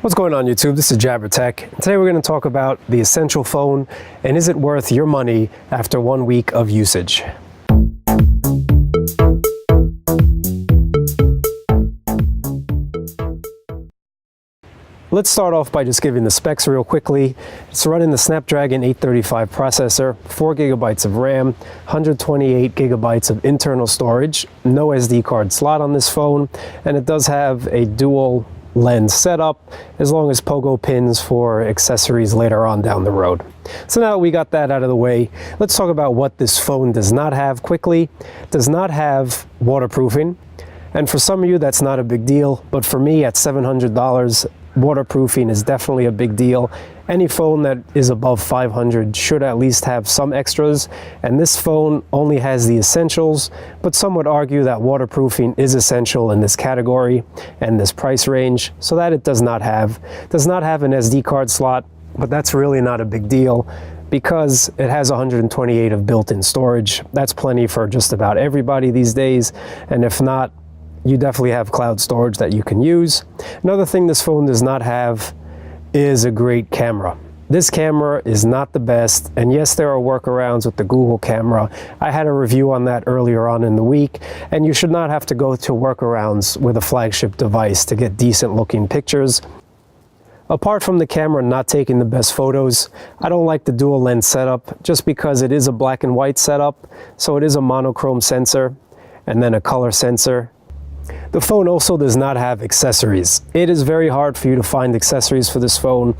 What's going on YouTube? This is Jabber Tech. Today we're going to talk about the essential phone and is it worth your money after 1 week of usage. Let's start off by just giving the specs real quickly. It's running the Snapdragon 835 processor, 4 gigabytes of RAM, 128 gigabytes of internal storage, no SD card slot on this phone, and it does have a dual lens setup, as long as pogo pins for accessories later on down the road. So now that we got that out of the way, let's talk about what this phone does not have quickly. It does not have waterproofing, and for some of you that's not a big deal, but for me at $700, waterproofing is definitely a big deal. Any phone that is above $500 should at least have some extras, and this phone only has the essentials, but some would argue that waterproofing is essential in this category and this price range, so that it does not have an SD card slot, but that's really not a big deal because it has 128 of built-in storage. That's plenty for just about everybody these days, and if not, you definitely have cloud storage that you can use. Another thing this phone does not have is a great camera. This camera is not the best, and yes, there are workarounds with the Google camera. I had a review on that earlier on in the week, and you should not have to go to workarounds with a flagship device to get decent looking pictures. Apart from the camera not taking the best photos, I don't like the dual lens setup just because it is a black and white setup, so it is a monochrome sensor and then a color sensor. The phone also does not have accessories. It is very hard for you to find accessories for this phone.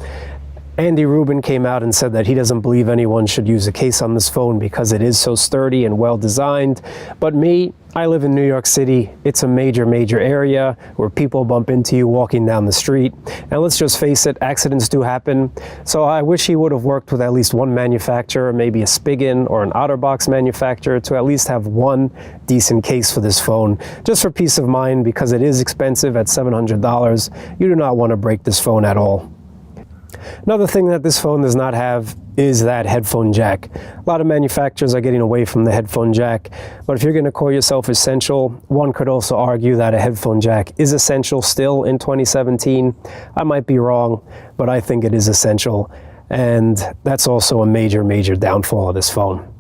Andy Rubin came out and said that he doesn't believe anyone should use a case on this phone because it is so sturdy and well designed. But me, I live in New York City. It's a major area where people bump into you walking down the street. And let's just face it, accidents do happen. So I wish he would have worked with at least one manufacturer, maybe a Spigen or an OtterBox manufacturer, to at least have one decent case for this phone, just for peace of mind, because it is expensive at $700. You do not want to break this phone at all. Another thing that this phone does not have is that headphone jack. A lot of manufacturers are getting away from the headphone jack, but if you're going to call yourself essential, one could also argue that a headphone jack is essential still in 2017. I might be wrong, but I think it is essential, and that's also a major downfall of this phone.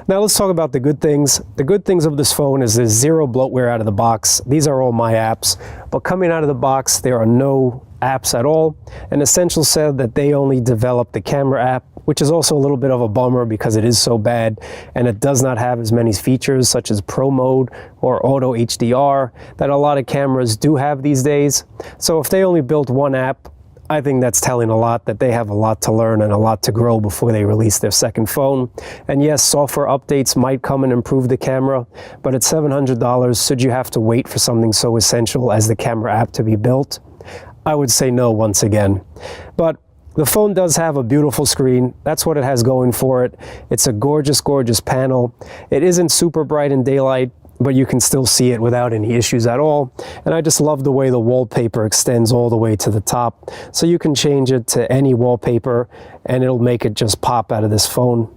Now let's talk about the good things. The good things of this phone is there's zero bloatware out of the box. These are all my apps, but coming out of the box, there are no apps at all. And Essential said that they only developed the camera app, which is also a little bit of a bummer because it is so bad and it does not have as many features such as Pro Mode or Auto HDR that a lot of cameras do have these days. So if they only built one app, I think that's telling a lot that they have a lot to learn and a lot to grow before they release their second phone. And yes, software updates might come and improve the camera, but at $700, should you have to wait for something so essential as the camera app to be built? I would say no once again. But the phone does have a beautiful screen. That's what it has going for it. It's a gorgeous panel. It isn't super bright in daylight, but you can still see it without any issues at all. And I just love the way the wallpaper extends all the way to the top. So you can change it to any wallpaper and it'll make it just pop out of this phone.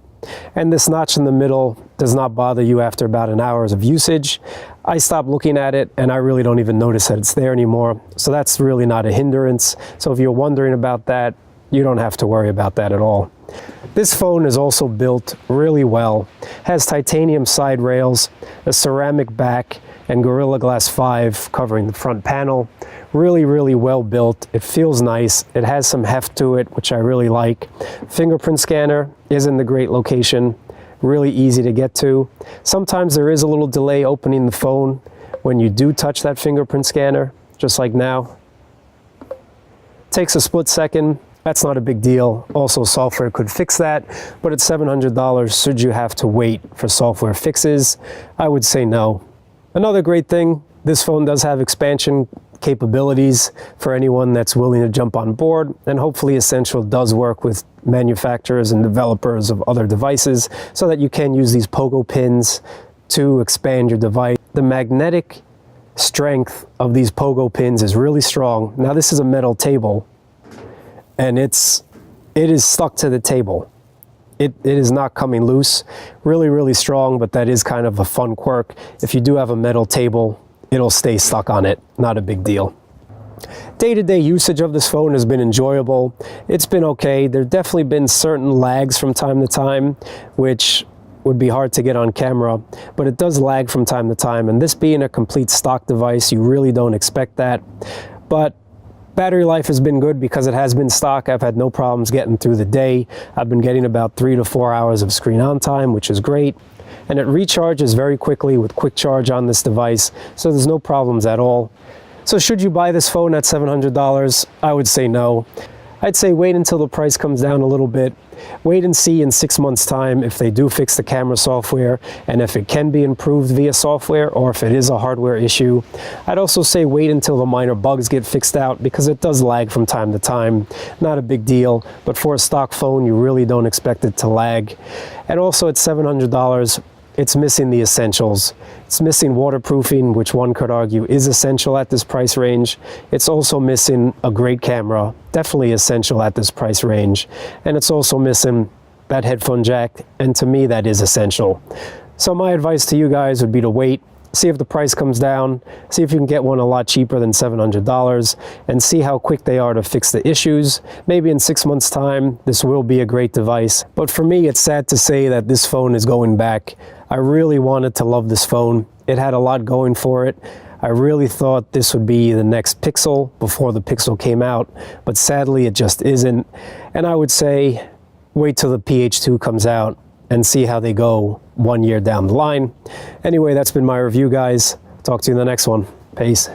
And this notch in the middle does not bother you after about an hour of usage. I stopped looking at it and I really don't even notice that it's there anymore. So that's really not a hindrance. So if you're wondering about that, you don't have to worry about that at all. This phone is also built really well. Has titanium side rails, a ceramic back, and Gorilla Glass 5 covering the front panel. Really well built. It feels nice. It has some heft to it, which I really like. Fingerprint scanner is in the great location. Really easy to get to. Sometimes there is a little delay opening the phone when you do touch that fingerprint scanner, just like now. Takes a split second. That's not a big deal. Also, software could fix that, but at $700, should you have to wait for software fixes? I would say no. Another great thing, this phone does have expansion capabilities for anyone that's willing to jump on board, and hopefully Essential does work with manufacturers and developers of other devices so that you can use these pogo pins to expand your device. The magnetic strength of these pogo pins is really strong. Now this is a metal table, and it is stuck to the table. It is not coming loose. Really strong, but that is kind of a fun quirk. If you do have a metal table, it'll stay stuck on it. Not a big deal. Day-to-day usage of this phone has been enjoyable. It's been okay. There have definitely been certain lags from time to time, which would be hard to get on camera, but it does lag from time to time, and this being a complete stock device, you really don't expect that. But battery life has been good because it has been stock. I've had no problems getting through the day. I've been getting about 3 to 4 hours of screen on time, which is great. And it recharges very quickly with quick charge on this device, so there's no problems at all. So should you buy this phone at $700? I would say no. I'd say wait until the price comes down a little bit. Wait and see in 6 months' time if they do fix the camera software and if it can be improved via software or if it is a hardware issue. I'd also say wait until the minor bugs get fixed out because it does lag from time to time. Not a big deal, but for a stock phone, you really don't expect it to lag. And also at $700, it's missing the essentials. It's missing waterproofing, which one could argue is essential at this price range. It's also missing a great camera, definitely essential at this price range. And it's also missing that headphone jack, and to me that is essential. So my advice to you guys would be to wait, see if the price comes down, see if you can get one a lot cheaper than $700, and see how quick they are to fix the issues. Maybe in 6 months' time, this will be a great device. But for me, it's sad to say that this phone is going back. I really wanted to love this phone. It had a lot going for it. I really thought this would be the next Pixel before the Pixel came out, but sadly it just isn't. And I would say wait till the Ph-2 comes out and see how they go 1 year down the line. Anyway, that's been my review, guys. Talk to you in the next one. Peace.